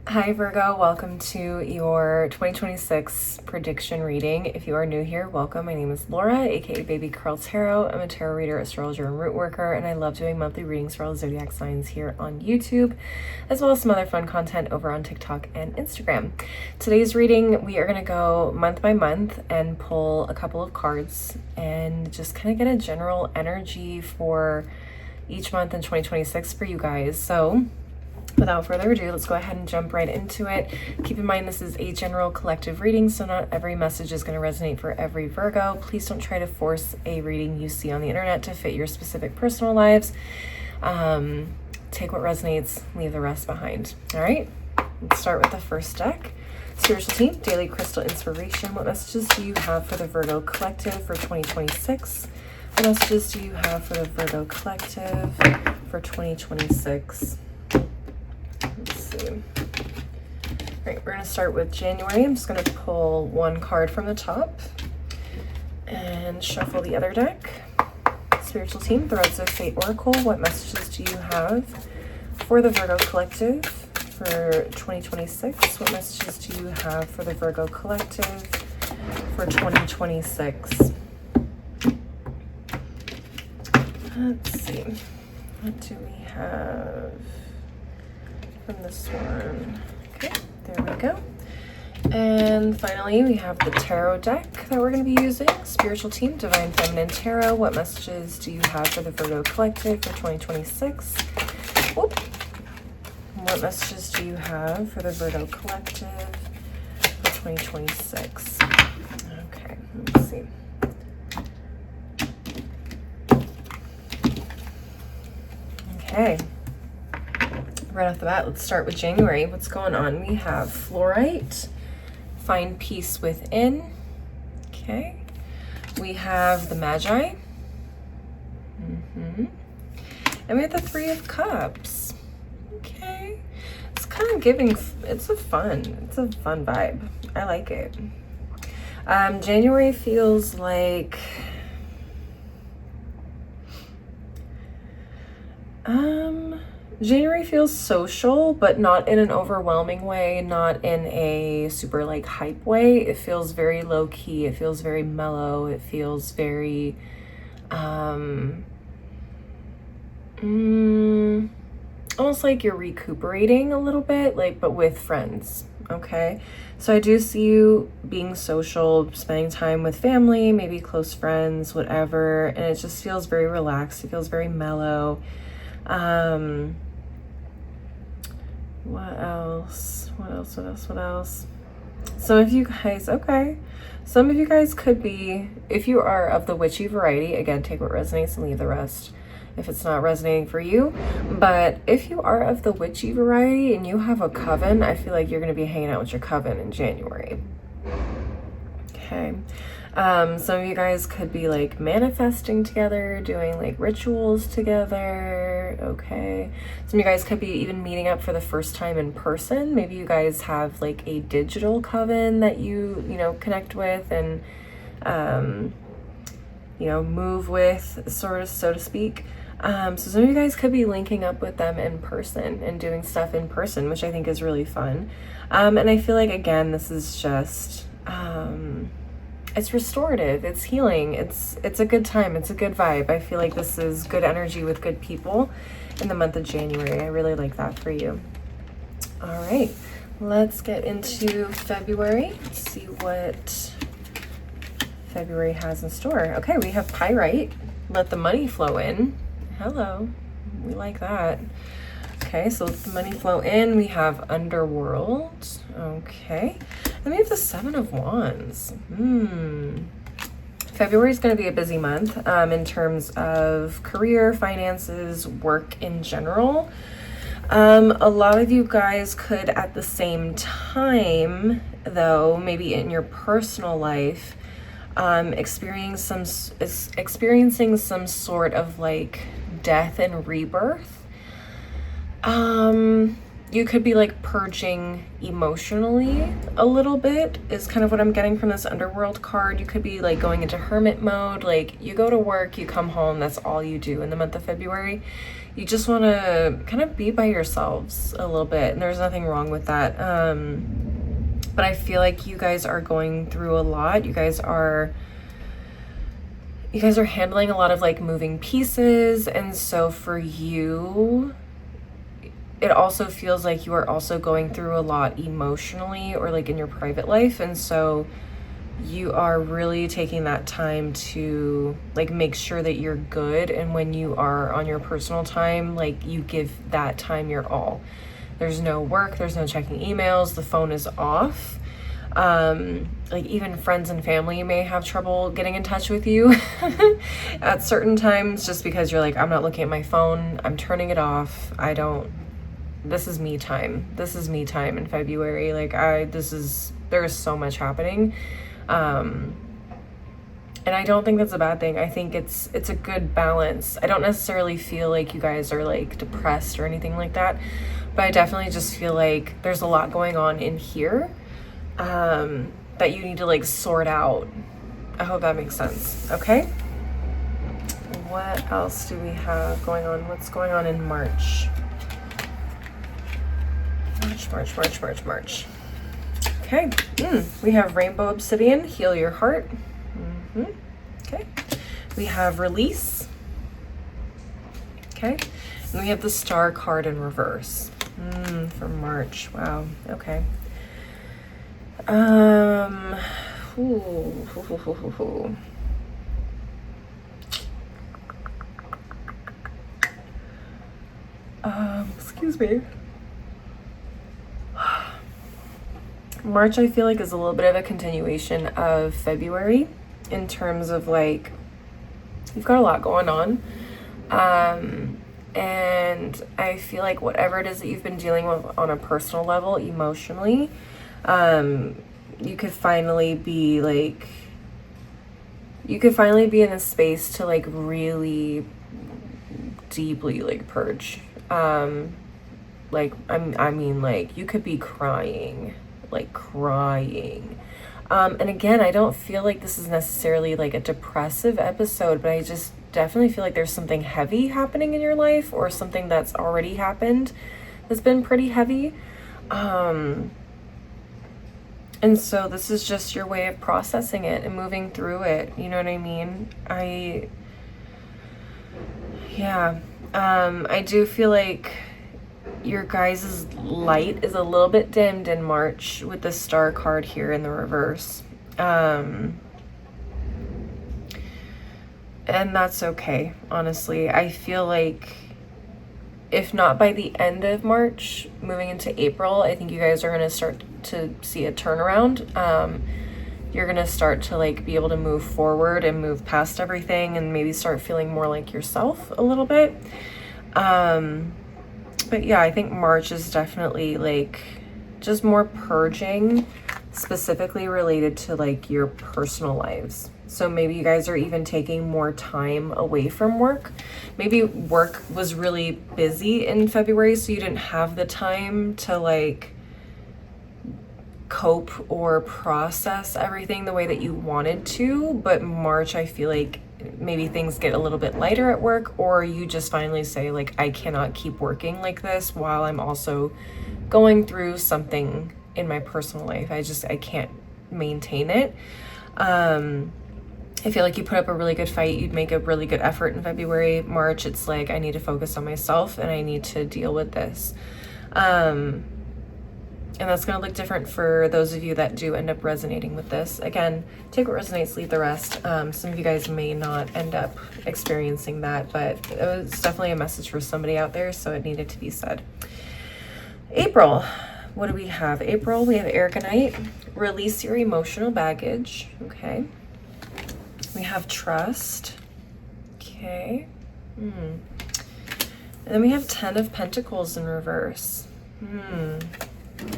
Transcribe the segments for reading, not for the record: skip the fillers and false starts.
Hi Virgo, welcome to your 2026 prediction reading. If you are new here, welcome. My name is Laura, aka Baby Curl Tarot. I'm a tarot reader, astrologer, and root worker, and I love doing monthly readings for all zodiac signs here on YouTube, as well as some other fun content over on TikTok and Instagram. Today's reading, we are going to go month by month and pull a couple of cards and just kind of get a general energy for each month in 2026 for you guys. So without further ado, let's go ahead and jump right into it. Keep in mind this is a general collective reading, so not every message is going to resonate for every Virgo. Please don't try to force a reading you see on the internet to fit your specific personal lives. Take what resonates, leave the rest behind. All right, let's start with the first deck. Spiritual team, daily crystal inspiration. What messages do you have for the Virgo collective for 2026? What messages do you have for the Virgo collective for 2026? Let's see. All right, we're going to start with January. I'm just going to pull one card from the top and shuffle the other deck. Spiritual team, Threads of Fate Oracle. What messages do you have for the Virgo collective for 2026? What messages do you have for the Virgo collective for 2026? Let's see. What do we have from this one? Okay, there we go. And finally, we have the tarot deck that we're going to be using. Spiritual team, Divine Feminine Tarot. What messages do you have for the Virgo collective for 2026? Whoop. What messages do you have for the Virgo collective for 2026? Okay, let's see. Okay. Right off the bat, let's start with January. What's going on? We have Fluorite, Find Peace Within. Okay. We have the Magi. And we have the Three of Cups. Okay. It's kind of giving, it's a fun vibe. I like it. January feels like, January feels social, but not in an overwhelming way, not in a super like hype way. It feels very low key. It feels very mellow. It feels very, almost like you're recuperating a little bit, like, but with friends. Okay. So I do see you being social, spending time with family, maybe close friends, whatever. And it just feels very relaxed. It feels very mellow. What else? Some of you guys, okay. Some of you guys could be, if you are of the witchy variety, again, take what resonates and leave the rest if it's not resonating for you. But if you are of the witchy variety and you have a coven, I feel like you're going to be hanging out with your coven in January. Okay. Some of you guys could be like manifesting together, doing like rituals together. Okay. Some of you guys could be even meeting up for the first time in person. Maybe you guys have like a digital coven that you connect with and, move with, sort of, so to speak. So some of you guys could be linking up with them in person and doing stuff in person, which I think is really fun. And I feel like, again, this is just, it's restorative, it's healing, it's a good time, it's a good vibe. I feel like this is good energy with good people in the month of January. I really like that for you. All right, let's get into February. Let's see what February has in store. Okay, we have Pyrite, Let the Money Flow In. Hello, we like that. Okay, so let the money flow in. We have Underworld. Okay. Then we have the Seven of Wands. February is going to be a busy month in terms of career, finances, work in general. A lot of you guys could at the same time, though, maybe in your personal life, experiencing some sort of like death and rebirth. you could be like purging emotionally a little bit is kind of what I'm getting from this underworld card. You could be like going into hermit mode. Like you go to work, you come home, that's all you do in the month of February. You just want to kind of be by yourselves a little bit, and there's nothing wrong with that. But I feel like you guys are going through a lot. You guys are handling a lot of like moving pieces, and so for you, it also feels like you are also going through a lot emotionally or like in your private life. And so you are really taking that time to like make sure that you're good. And when you are on your personal time, like you give that time your all. There's no work, there's no checking emails, the phone is off. Like even friends and family may have trouble getting in touch with you at certain times, just because you're like, I'm not looking at my phone, I'm turning it off. This is me time. This is me time in February. Like there's so much happening. And I don't think that's a bad thing. I think it's a good balance. I don't necessarily feel like you guys are like depressed or anything like that, but I definitely just feel like there's a lot going on in here, that you need to like sort out. I hope that makes sense. Okay. What else do we have going on? What's going on in March? March. Okay, we have Rainbow Obsidian, Heal Your Heart. Okay, we have Release. Okay, and we have the Star card in reverse for March. Wow, okay. Excuse me. March, I feel like, is a little bit of a continuation of February in terms of like, you've got a lot going on. And I feel like whatever it is that you've been dealing with on a personal level, emotionally, you could finally be in a space to like really deeply like purge. Like, I mean, like you could be crying. And again, I don't feel like this is necessarily like a depressive episode, but I just definitely feel like there's something heavy happening in your life, or something that's already happened that's been pretty heavy. And so this is just your way of processing it and moving through it. You know what I mean? I do feel like your guys' light is a little bit dimmed in March with the Star card here in the reverse. And that's okay, honestly. I feel like if not by the end of March, moving into April, I think you guys are going to start to see a turnaround. You're going to start to like be able to move forward and move past everything and maybe start feeling more like yourself a little bit. But yeah, I think March is definitely like just more purging, specifically related to like your personal lives. So maybe you guys are even taking more time away from work. Maybe work was really busy in February, so you didn't have the time to like cope or process everything the way that you wanted to. But March, I feel like maybe things get a little bit lighter at work, or you just finally say like, I cannot keep working like this while I'm also going through something in my personal life. I can't maintain it. I feel like you put up a really good fight. You'd make a really good effort in February. March, it's like, I need to focus on myself and I need to deal with this. And that's going to look different for those of you that do end up resonating with this. Again, take what resonates, leave the rest. Some of you guys may not end up experiencing that, but it was definitely a message for somebody out there, so it needed to be said. April, what do we have? April, we have Aragonite, release your emotional baggage. Okay. We have Trust. Okay. And then we have 10 of Pentacles in reverse.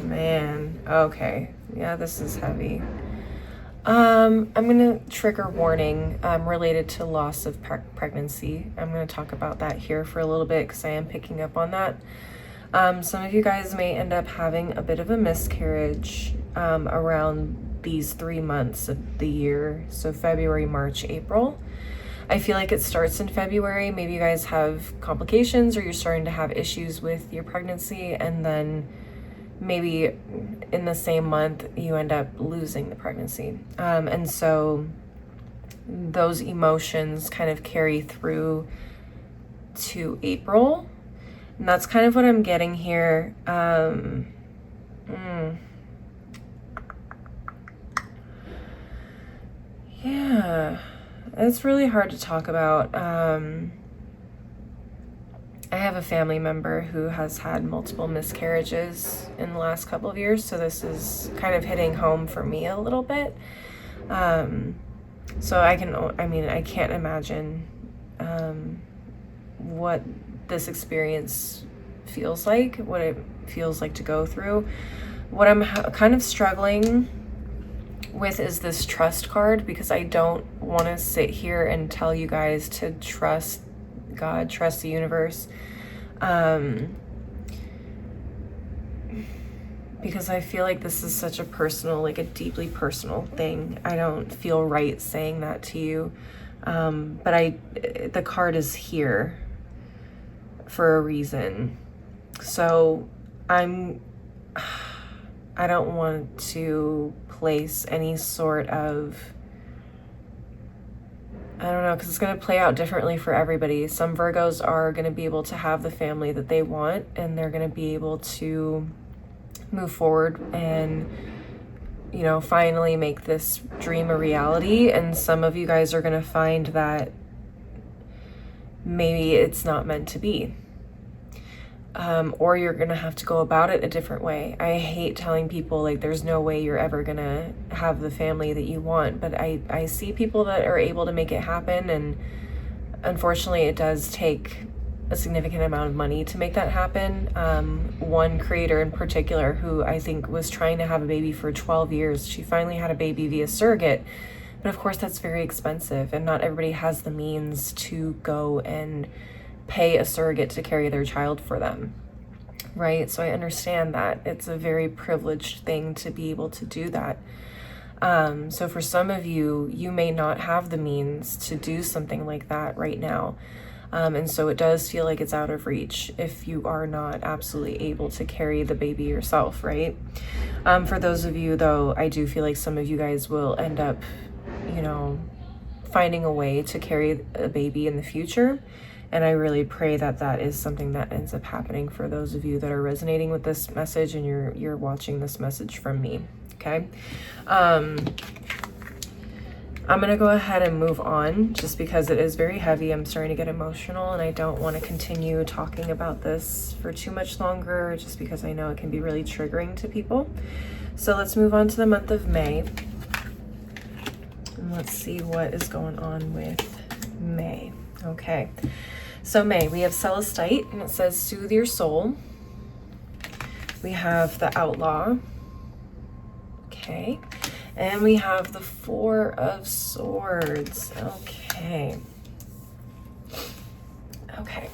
Man, okay. Yeah, this is heavy. I'm gonna trigger warning related to loss of pregnancy. I'm gonna talk about that here for a little bit because I am picking up on that. Some of you guys may end up having a bit of a miscarriage around these 3 months of the year. So February, March, April. I feel like it starts in February. Maybe you guys have complications or you're starting to have issues with your pregnancy, and then maybe in the same month you end up losing the pregnancy. And so those emotions kind of carry through to April. And that's kind of what I'm getting here. Yeah, it's really hard to talk about. I have a family member who has had multiple miscarriages in the last couple of years, so this is kind of hitting home for me a little bit. So I can't imagine what this experience feels like, what it feels like to go through. What I'm kind of struggling with is this trust card, because I don't want to sit here and tell you guys to trust God, trust the universe, because I feel like this is such a personal, like a deeply personal thing. I don't feel right saying that to you, but the card is here for a reason. So I don't want to place any sort of, I don't know, because it's going to play out differently for everybody. Some Virgos are going to be able to have the family that they want, and they're going to be able to move forward and, you know, finally make this dream a reality. And some of you guys are going to find that maybe it's not meant to be. Or you're gonna have to go about it a different way. I hate telling people like there's no way you're ever gonna have the family that you want, but I see people that are able to make it happen, and unfortunately it does take a significant amount of money to make that happen. One creator in particular, who I think was trying to have a baby for 12 years, she finally had a baby via surrogate, but of course that's very expensive, and not everybody has the means to go and pay a surrogate to carry their child for them, right? So I understand that it's a very privileged thing to be able to do that. So for some of you, you may not have the means to do something like that right now. And so it does feel like it's out of reach if you are not absolutely able to carry the baby yourself, right? For those of you though, I do feel like some of you guys will end up, you know, finding a way to carry a baby in the future. And I really pray that that is something that ends up happening for those of you that are resonating with this message and you're watching this message from me, okay? I'm gonna go ahead and move on just because it is very heavy. I'm starting to get emotional and I don't want to continue talking about this for too much longer, just because I know it can be really triggering to people. So let's move on to the month of May. And let's see what is going on with May. Okay. So May, we have Celestite, and it says soothe your soul. We have the Outlaw. Okay. And we have the Four of Swords. Okay. Okay.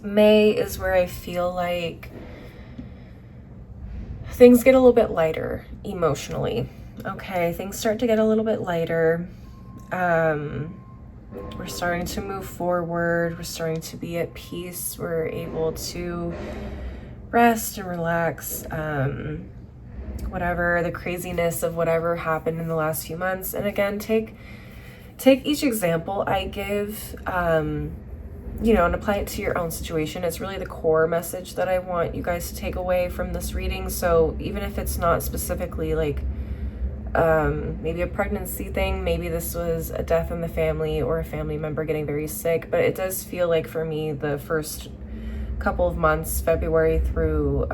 May is where I feel like things get a little bit lighter emotionally. Okay, things start to get a little bit lighter. We're starting to move forward. We're starting to be at peace. We're able to rest and relax. Whatever the craziness of whatever happened in the last few months. And again, take each example I give, you know, and apply it to your own situation. It's really the core message that I want you guys to take away from this reading. So even if it's not specifically like maybe a pregnancy thing, maybe this was a death in the family or a family member getting very sick, but it does feel like for me the first couple of months, February through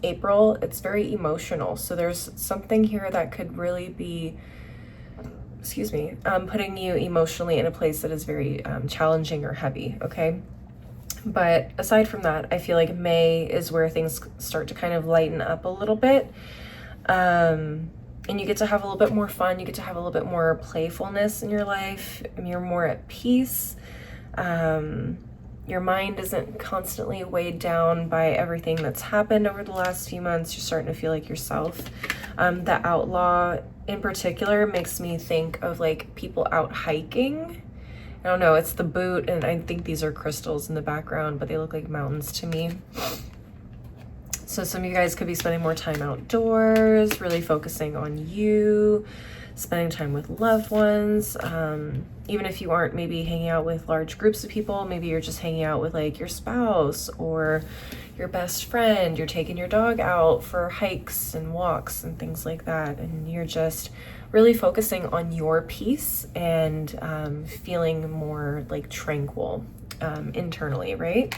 April, it's very emotional. So there's something here that could really be, putting you emotionally in a place that is very challenging or heavy, okay? But aside from that, I feel like May is where things start to kind of lighten up a little bit. And you get to have a little bit more fun. You get to have a little bit more playfulness in your life. And you're more at peace. your mind isn't constantly weighed down by everything that's happened over the last few months. You're starting to feel like yourself. The outlaw in particular makes me think of like people out hiking. I don't know, it's the boot, and I think these are crystals in the background, but they look like mountains to me. So some of you guys could be spending more time outdoors, really focusing on you, spending time with loved ones. Even if you aren't maybe hanging out with large groups of people, maybe you're just hanging out with like your spouse or your best friend. You're taking your dog out for hikes and walks and things like that. And you're just really focusing on your peace and feeling more like tranquil internally, right?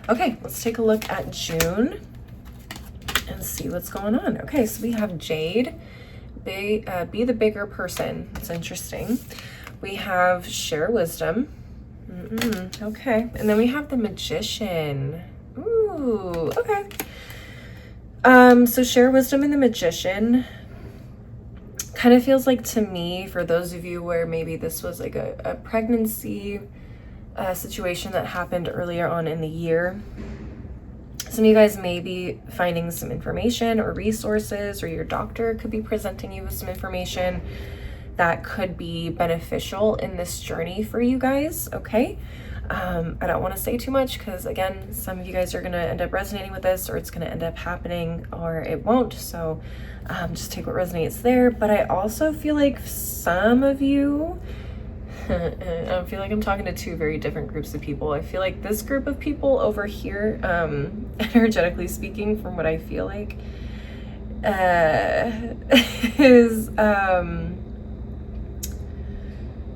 Okay, let's take a look at June and see what's going on. Okay, so we have Jade, be the bigger person. It's interesting. We have share wisdom. Okay, and then we have the Magician. Ooh, okay. So share wisdom and the Magician kind of feels like, to me, for those of you where maybe this was like a pregnancy situation that happened earlier on in the year, some of you guys may be finding some information or resources, or your doctor could be presenting you with some information that could be beneficial in this journey for you guys, okay? I don't want to say too much because, again, some of you guys are going to end up resonating with this, or it's going to end up happening, or it won't. So just take what resonates there. But I also feel like some of you, I feel like I'm talking to two very different groups of people. I feel like this group of people over here, energetically speaking, from what I feel like, is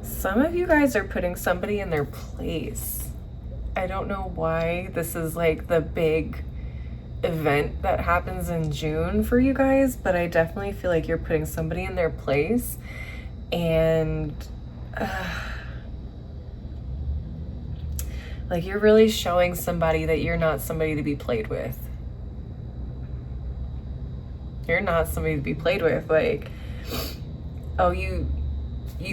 some of you guys are putting somebody in their place. I don't know why this is like the big event that happens in June for you guys, but I definitely feel like you're putting somebody in their place, and like you're really showing somebody that you're not somebody to be played with. You're not somebody to be played with. Like, oh, you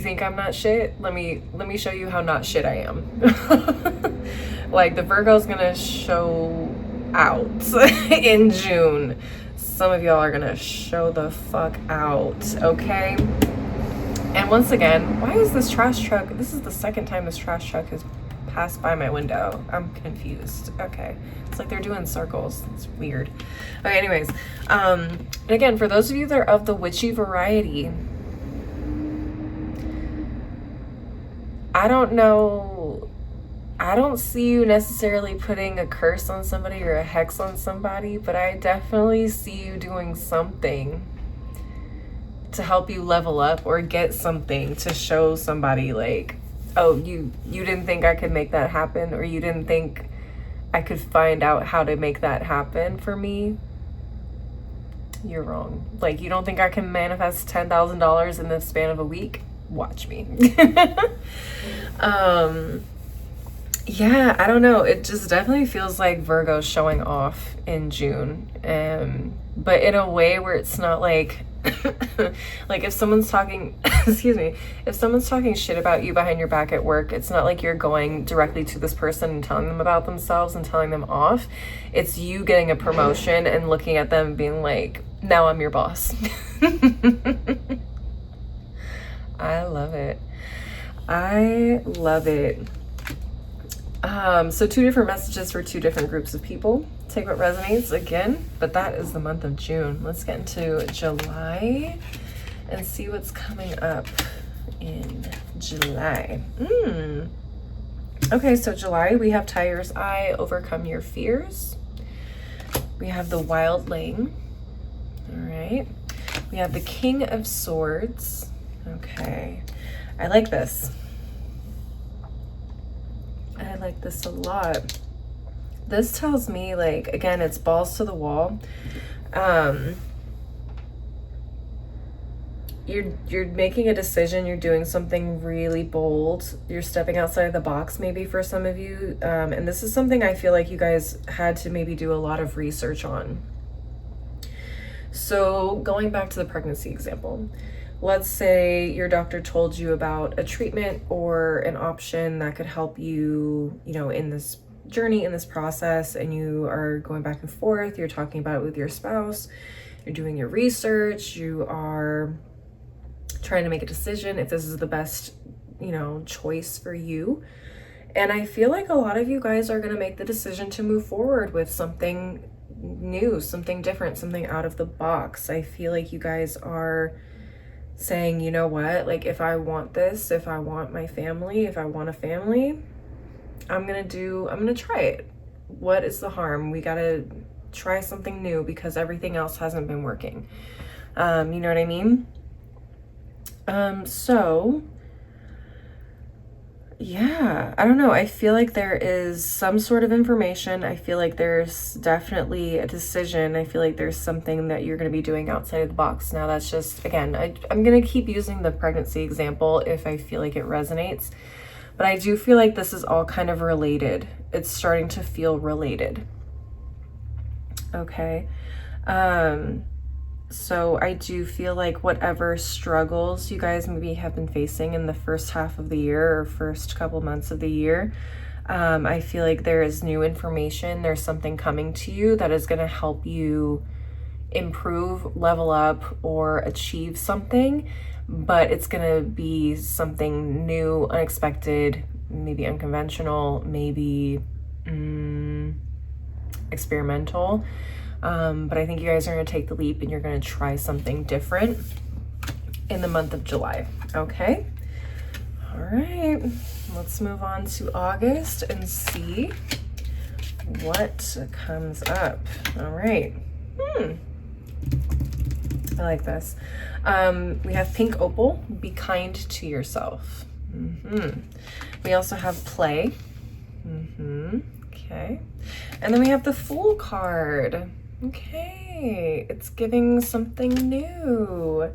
think I'm not shit? Let me show you how not shit I am. Like, the Virgo's gonna show out in June. Some of y'all are gonna show the fuck out, okay? And once again, why is this trash truck? This is the second time this trash truck has passed by my window. I'm confused. Okay. It's like they're doing circles. It's weird. Okay, anyways. And again, for those of you that are of the witchy variety, I don't know. I don't see you necessarily putting a curse on somebody or a hex on somebody, but I definitely see you doing something to help you level up or get something to show somebody, like, oh, you didn't think I could make that happen, or you didn't think I could find out how to make that happen for me. You're wrong. Like, you don't think I can manifest $10,000 in the span of a week? Watch me. Yeah, I don't know. It just definitely feels like Virgo showing off in June. But in a way where it's not like, like if someone's talking, excuse me, if someone's talking shit about you behind your back at work, it's not like you're going directly to this person and telling them about themselves and telling them off. It's you getting a promotion and looking at them being like, now I'm your boss. I love it. I love it. So two different messages for two different groups of people. Take what resonates again, but that is the month of June. Let's get into July and see what's coming up in July. Okay, so July, we have Tiger's Eye, overcome your fears. We have the Wildling. All right. We have the King of Swords. Okay. I like this. I like this a lot. This tells me, like, again, it's balls to the wall. You're making a decision. You're doing something really bold. You're stepping outside of the box, maybe, for some of you. And this is something I feel like you guys had to maybe do a lot of research on. So going back to the pregnancy example, let's say your doctor told you about a treatment or an option that could help you, you know, in this journey, in this process, and you are going back and forth, you're talking about it with your spouse, you're doing your research, you are trying to make a decision if this is the best, you know, choice for you. And I feel like a lot of you guys are going to make the decision to move forward with something new, something different, something out of the box. I feel like you guys are saying, you know what, like if I want this, if I want my family, if I want a family, I'm gonna try it. What is the harm? We gotta try something new because everything else hasn't been working. You know what I mean? So yeah, I don't know. I feel like there is some sort of information. I feel like there's definitely a decision. I feel like there's something that you're going to be doing outside of the box. Now that's just, again, I'm going to keep using the pregnancy example if I feel like it resonates. But I do feel like this is all kind of related. It's starting to feel related. Okay. So I do feel like whatever struggles you guys maybe have been facing in the first half of the year or first couple months of the year, I feel like there is new information. There's something coming to you that is going to help you improve, level up, or achieve something, but it's going to be something new, unexpected, maybe unconventional, maybe experimental. But I think you guys are going to take the leap and you're going to try something different in the month of July. Okay. All right. Let's move on to August and see what comes up. All right. I like this. We have pink opal. Be kind to yourself. We also have play. Okay. And then we have the Fool card. Okay, it's giving something new.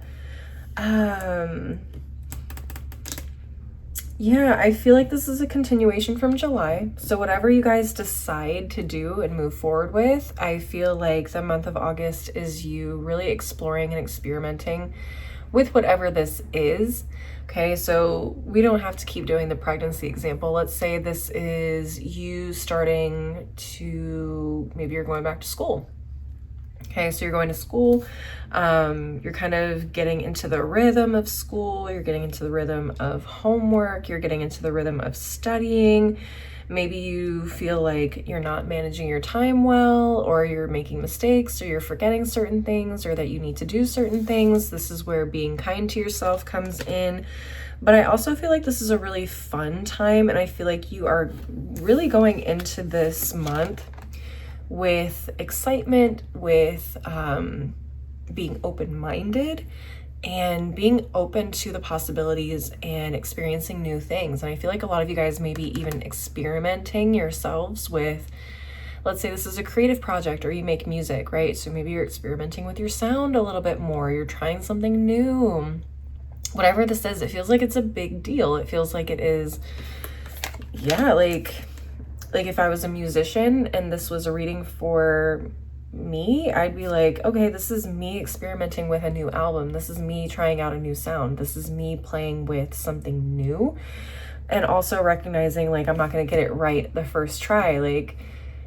Yeah, I feel like this is a continuation from July. So whatever you guys decide to do and move forward with, I feel like the month of August is you really exploring and experimenting with whatever this is. Okay, so we don't have to keep doing the pregnancy example. Let's say this is you starting to, maybe you're going back to school. Okay, so you're going to school, you're kind of getting into the rhythm of school, you're getting into the rhythm of homework, you're getting into the rhythm of studying. Maybe you feel like you're not managing your time well, or you're making mistakes, or you're forgetting certain things, or that you need to do certain things. This is where being kind to yourself comes in. But I also feel like this is a really fun time, and I feel like you are really going into this month with excitement, with being open-minded, and being open to the possibilities and experiencing new things. And I feel like a lot of you guys may be even experimenting yourselves with, let's say this is a creative project or you make music, right? So maybe you're experimenting with your sound a little bit more, you're trying something new. Whatever this is, it feels like it's a big deal. It feels like it is, yeah, like if I was a musician and this was a reading for me, I'd be like, okay, this is me experimenting with a new album. This is me trying out a new sound. This is me playing with something new. And also recognizing, like, I'm not going to get it right the first try. Like,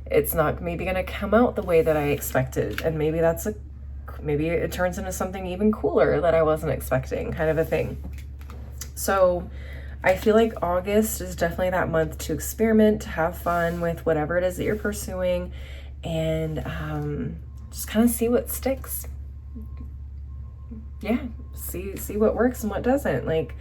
it's not maybe going to come out the way that I expected. And maybe maybe it turns into something even cooler that I wasn't expecting, kind of a thing. So I feel like August is definitely that month to experiment, to have fun with whatever it is that you're pursuing, and just kind of see what sticks. Yeah, see what works and what doesn't. Like,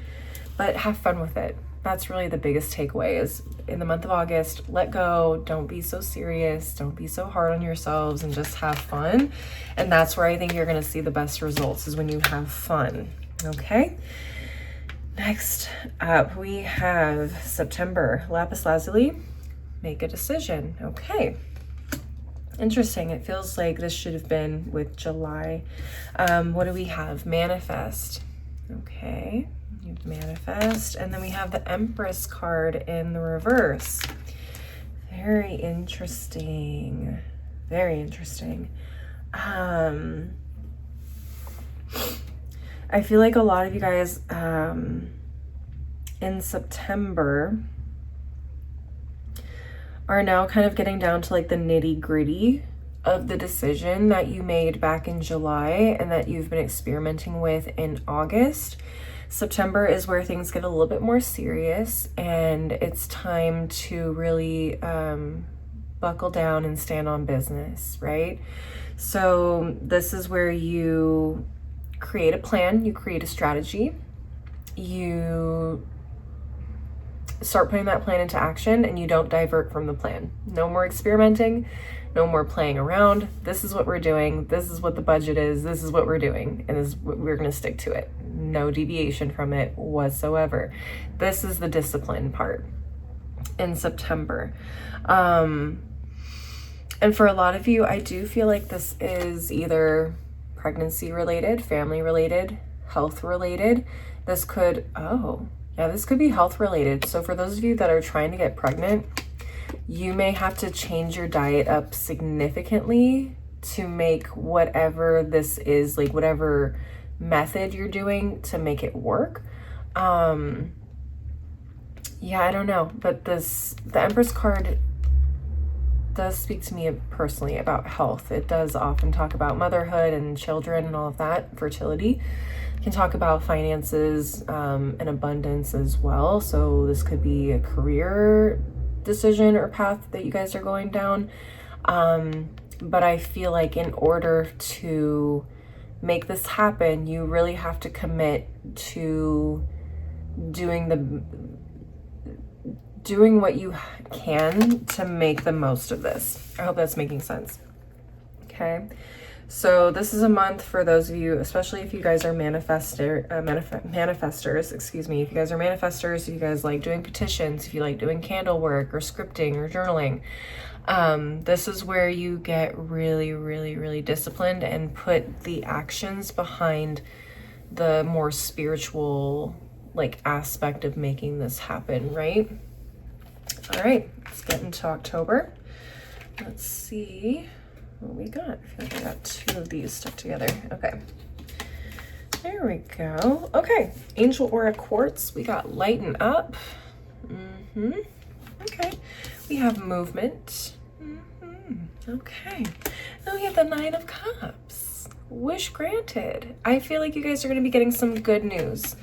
but have fun with it. That's really the biggest takeaway is in the month of August, let go. Don't be so serious. Don't be so hard on yourselves, and just have fun. And that's where I think you're going to see the best results, is when you have fun. Okay. Next up, we have September. Lapis lazuli, make a decision. Okay. Interesting. It feels like this should have been with July. What do we have? Manifest. Okay. You manifest. And then we have the Empress card in the reverse. Very interesting. Very interesting. I feel like a lot of you guys in September are now kind of getting down to like the nitty-gritty of the decision that you made back in July and that you've been experimenting with in August. September is where things get a little bit more serious, and it's time to really buckle down and stand on business, right? So this is where you create a plan, you create a strategy, you start putting that plan into action, and you don't divert from the plan. No more experimenting, no more playing around. This is what we're doing. This is what the budget is. This is what we're doing. And we're going to stick to it. No deviation from it whatsoever. This is the discipline part in September. And for a lot of you, I do feel like this is either pregnancy related, family related, health related. This could, this could be health related. So for those of you that are trying to get pregnant, you may have to change your diet up significantly to make whatever this is, like whatever method you're doing, to make it work. I don't know, but the Empress card does speak to me personally about health. It does often talk about motherhood and children and all of that, fertility. It can talk about finances and abundance as well. So this could be a career decision or path that you guys are going down. But I feel like in order to make this happen, you really have to commit to doing what you can to make the most of this. I hope that's making sense. Okay. So this is a month for those of you, especially if you guys are manifestors, excuse me. If you guys are manifestors, if you guys like doing petitions, if you like doing candle work or scripting or journaling, this is where you get really, really, really disciplined and put the actions behind the more spiritual like aspect of making this happen, right? All right, let's get into October. Let's see what we got. I feel like I got two of these stuck together. Okay, there we go. Okay, Angel Aura Quartz. We got Lighten Up. Okay, we have Movement. Okay, now we have the Nine of Cups. Wish granted. I feel like you guys are going to be getting some good news.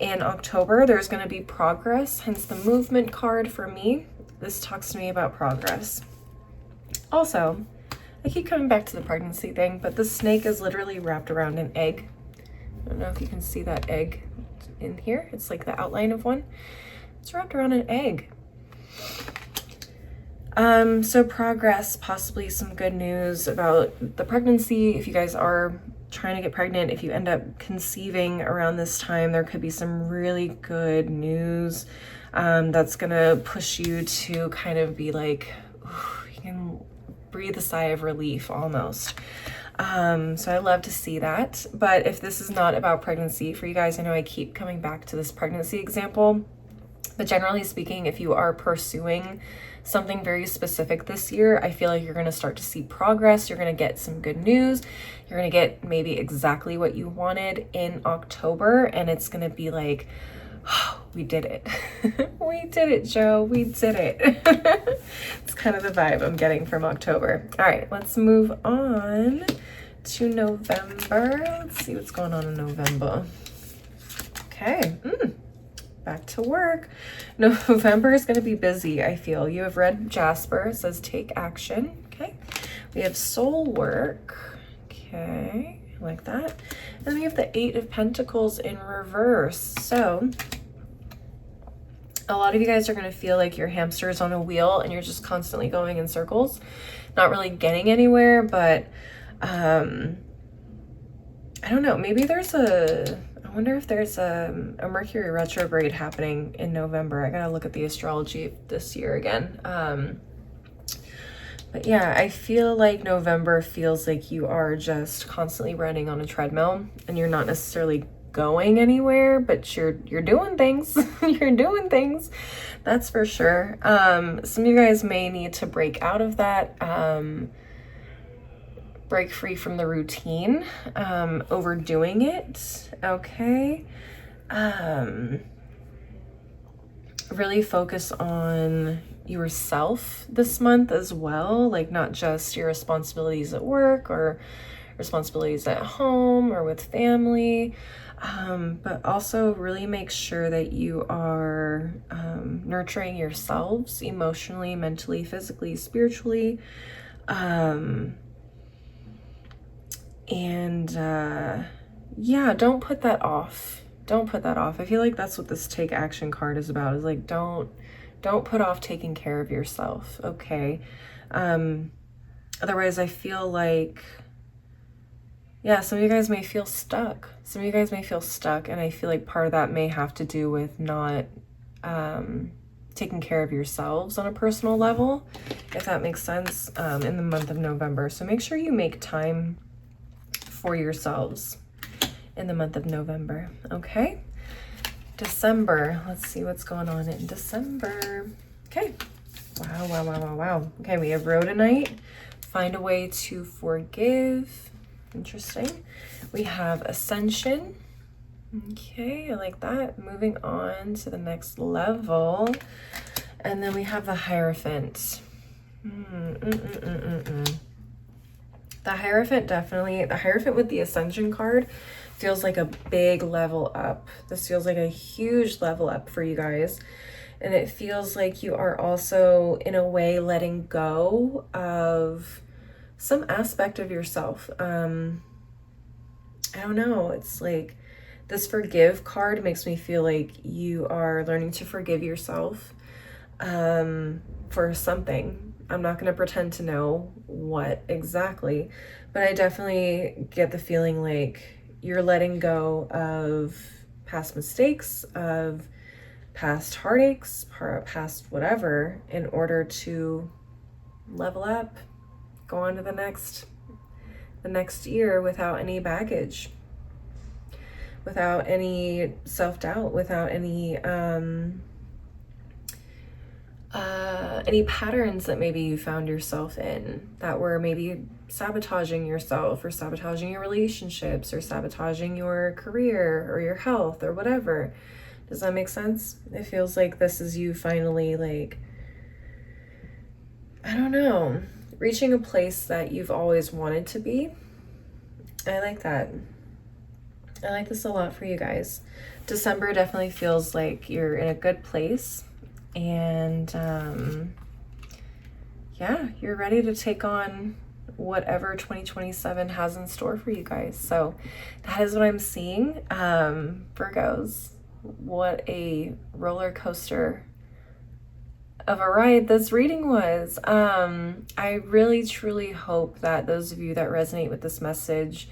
In October, there's going to be progress, hence the Movement card for me. This talks to me about progress. Also, I keep coming back to the pregnancy thing, but the snake is literally wrapped around an egg. I don't know if you can see that egg in here. It's like the outline of one. It's wrapped around an egg. So progress, possibly some good news about the pregnancy. If you guys are trying to get pregnant, if you end up conceiving around this time, there could be some really good news that's gonna push you to kind of be like, you can breathe a sigh of relief almost. So I love to see that. But if this is not about pregnancy for you guys, I know I keep coming back to this pregnancy example, but generally speaking, if you are pursuing something very specific this year, I feel like you're going to start to see progress. You're going to get some good news. You're going to get maybe exactly what you wanted in October, and it's going to be like, oh, we did it. We did it, Joe. We did it. It's kind of the vibe I'm getting from October. All right, let's move on to November. Let's see what's going on in November. Okay. Back to work. November is going to be busy, I feel. You have Red Jasper. It says take action. Okay. We have soul work. Okay. I like that. And then we have the Eight of Pentacles in reverse. So a lot of you guys are going to feel like your hamster is on a wheel and you're just constantly going in circles, not really getting anywhere. But I don't know. Maybe there's I wonder if there's a Mercury retrograde happening in November. I gotta look at the astrology this year again. But yeah, I feel like November feels like you are just constantly running on a treadmill and you're not necessarily going anywhere, but you're doing things. You're doing things, that's for sure. Some of you guys may need to break out of that. break free from the routine, overdoing it, okay? Really focus on yourself this month as well, like not just your responsibilities at work or responsibilities at home or with family, but also really make sure that you are nurturing yourselves emotionally, mentally, physically, spiritually, yeah, don't put that off. Don't put that off. I feel like that's what this take action card is about, is like, don't put off taking care of yourself, okay? Otherwise I feel like, yeah, some of you guys may feel stuck. Some of you guys may feel stuck, and I feel like part of that may have to do with not taking care of yourselves on a personal level, if that makes sense, in the month of November. So make sure you make time for yourselves in the month of November, okay? December, let's see what's going on in December. Okay, wow. Okay, we have Rhodonite, find a way to forgive. Interesting. We have Ascension. Okay, I like that. Moving on to the next level. And then we have the Hierophant. The Hierophant, definitely, the Hierophant with the Ascension card feels like a big level up. This feels like a huge level up for you guys. And it feels like you are also, in a way, letting go of some aspect of yourself. I don't know. It's like this Forgive card makes me feel like you are learning to forgive yourself for something. I'm not going to pretend to know what exactly, but I definitely get the feeling like you're letting go of past mistakes, of past heartaches, past whatever, in order to level up, go on to the next year without any baggage, without any self-doubt, without any patterns that maybe you found yourself in that were maybe sabotaging yourself or sabotaging your relationships or sabotaging your career or your health or whatever. Does that make sense? It feels like this is you finally, like, I don't know, reaching a place that you've always wanted to be. I like that. I like this a lot for you guys. December definitely feels like you're in a good place, and yeah, you're ready to take on whatever 2027 has in store for you guys. So that is what I'm seeing. Virgos, what a roller coaster of a ride this reading was. I really truly hope that those of you that resonate with this message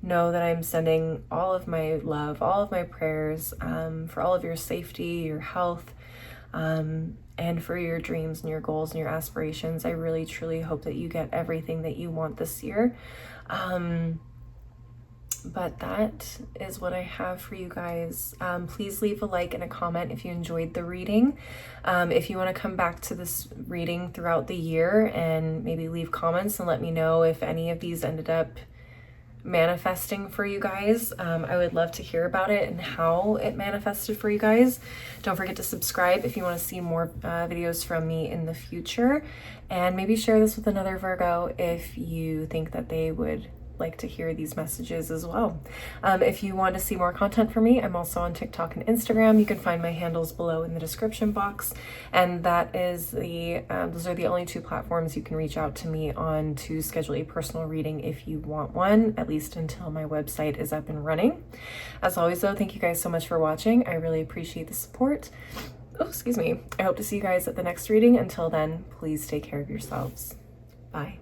know that I'm sending all of my love, all of my prayers, for all of your safety, your health, and for your dreams and your goals and your aspirations. I really truly hope that you get everything that you want this year. But that is what I have for you guys. Please leave a like and a comment if you enjoyed the reading. If you want to come back to this reading throughout the year and maybe leave comments and let me know if any of these ended up manifesting for you guys, I would love to hear about it and how it manifested for you guys. Don't forget to subscribe if you want to see more videos from me in the future, and maybe share this with another Virgo if you think that they would like to hear these messages as well. If you want to see more content from me, I'm also on TikTok and Instagram. You can find my handles below in the description box, and that is those are the only two platforms you can reach out to me on to schedule a personal reading if you want one, at least until my website is up and running. As always though, thank you guys so much for watching. I really appreciate the support. Oh, excuse me. I hope to see you guys at the next reading. Until then, please take care of yourselves. Bye.